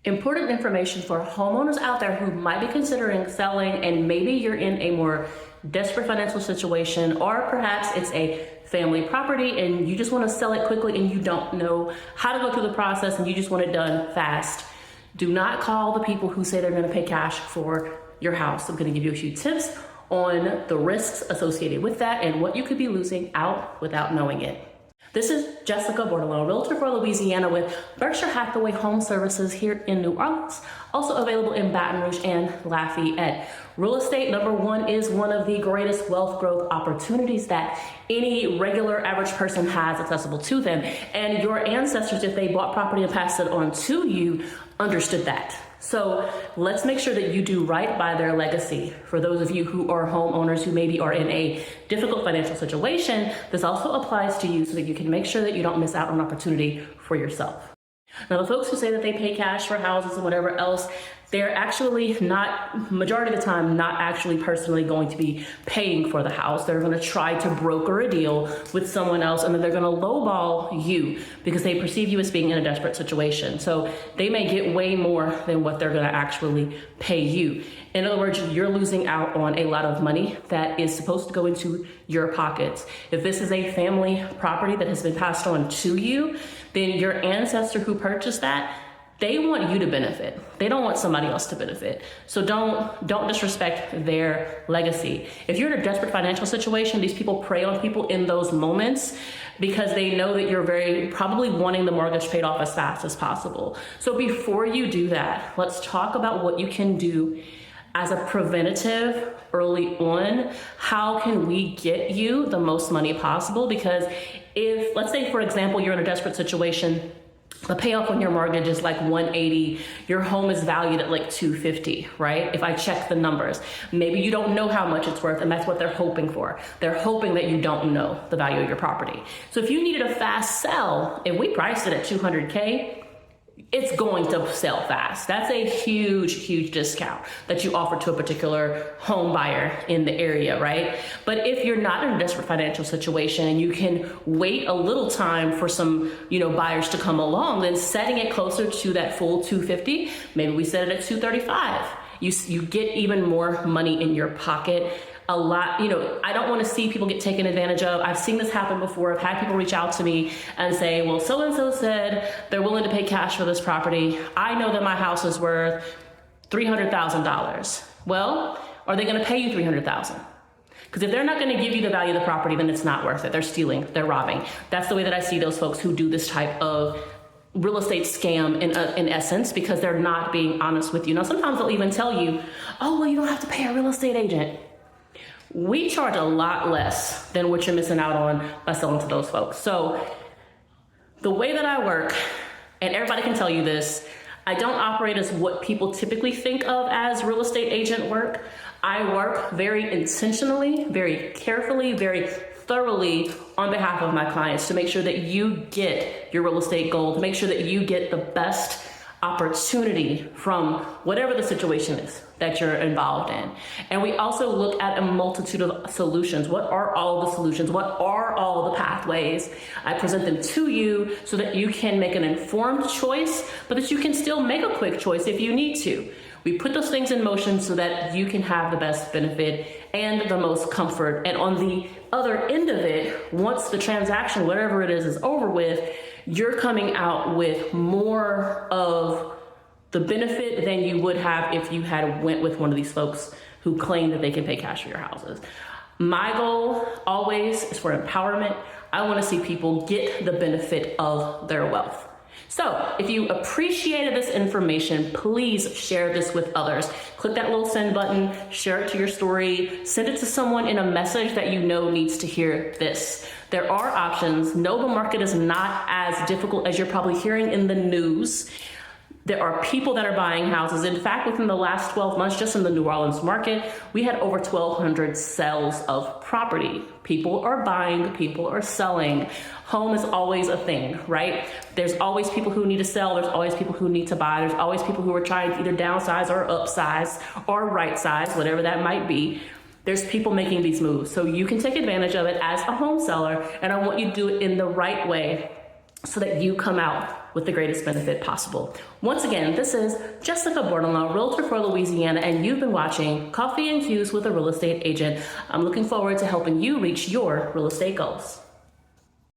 Important information for homeowners out there who might be considering selling, and maybe you're in a more desperate financial situation, or perhaps it's a family property and you just want to sell it quickly and you don't know how to go through the process and you just want it done fast. Do not call the people who say they're going to pay cash for your house. I'm going to give you a few tips on the risks associated with that and what you could be losing out without knowing it. This is Jessica Bordelon, Realtor for Louisiana with Berkshire Hathaway Home Services here in New Orleans, also available in Baton Rouge and Lafayette. Real estate, number one, is one of the greatest wealth growth opportunities that any regular average person has accessible to them. And your ancestors, if they bought property and passed it on to you, understood that. So let's make sure that you do right by their legacy. For those of you who are homeowners who maybe are in a difficult financial situation, this also applies to you so that you can make sure that you don't miss out on opportunity for yourself. Now, the folks who say that they pay cash for houses and whatever else, they're actually not, majority of the time, not actually personally going to be paying for the house. They're going to try to broker a deal with someone else, and then they're going to lowball you because they perceive you as being in a desperate situation. So they may get way more than what they're going to actually pay you. In other words, you're losing out on a lot of money that is supposed to go into your pockets. If this is a family property that has been passed on to you, then your ancestor who purchased that, they want you to benefit. They don't want somebody else to benefit. So don't disrespect their legacy. If you're in a desperate financial situation, these people prey on people in those moments because they know that you're very probably wanting the mortgage paid off as fast as possible. So before you do that, let's talk about what you can do as a preventative early on. How can we get you the most money possible? Because if, let's say, for example, you're in a desperate situation, the payoff on your mortgage is like 180. Your home is valued at like 250, right? If I check the numbers, maybe you don't know how much it's worth, and that's what they're hoping for. They're hoping that you don't know the value of your property. So if you needed a fast sell, if we priced it at 200K, it's going to sell fast. That's a huge, huge discount that you offer to a particular home buyer in the area, right? But if you're not in a desperate financial situation and you can wait a little time for some, buyers to come along, then setting it closer to that full 250, maybe we set it at 235. You get even more money in your pocket. A lot, I don't want to see people get taken advantage of. I've seen this happen before. I've had people reach out to me and say, well, so-and-so said they're willing to pay cash for this property. I know that my house is worth $300,000. Well, are they going to pay you $300,000? Because if they're not going to give you the value of the property, then it's not worth it. They're stealing, they're robbing. That's the way that I see those folks who do this type of real estate scam in essence, because they're not being honest with you. Now, sometimes they'll even tell you, oh, well, you don't have to pay a real estate agent. We charge a lot less than what you're missing out on by selling to those folks. So the way that I work, and everybody can tell you this, I don't operate as what people typically think of as real estate agent work. I work very intentionally, very carefully, very thoroughly on behalf of my clients to make sure that you get your real estate goal, to make sure that you get the best opportunity from whatever the situation is that you're involved in. And we also look at a multitude of solutions. What are all the solutions? What are all the pathways? I present them to you so that you can make an informed choice, but that you can still make a quick choice if you need to. We put those things in motion so that you can have the best benefit and the most comfort. And on the other end of it, once the transaction, whatever it is over with, you're coming out with more of the benefit than you would have if you had went with one of these folks who claim that they can pay cash for your houses. My goal always is for empowerment. I want to see people get the benefit of their wealth. So if you appreciated this information, please share this with others. Click that little send button, share it to your story, send it to someone in a message that you know needs to hear this. There are options. No, the market is not as difficult as you're probably hearing in the news. There are people that are buying houses. In fact, within the last 12 months, just in the New Orleans market, we had over 1,200 sales of property. People are buying, people are selling. Home is always a thing, right? There's always people who need to sell. There's always people who need to buy. There's always people who are trying to either downsize or upsize or right size, whatever that might be. There's people making these moves. So you can take advantage of it as a home seller, and I want you to do it in the right way. so that you come out with the greatest benefit possible. Once again, this is Jessica Bordelon, Realtor for Louisiana, and you've been watching Coffee and Cues with a Real Estate Agent. I'm looking forward to helping you reach your real estate goals.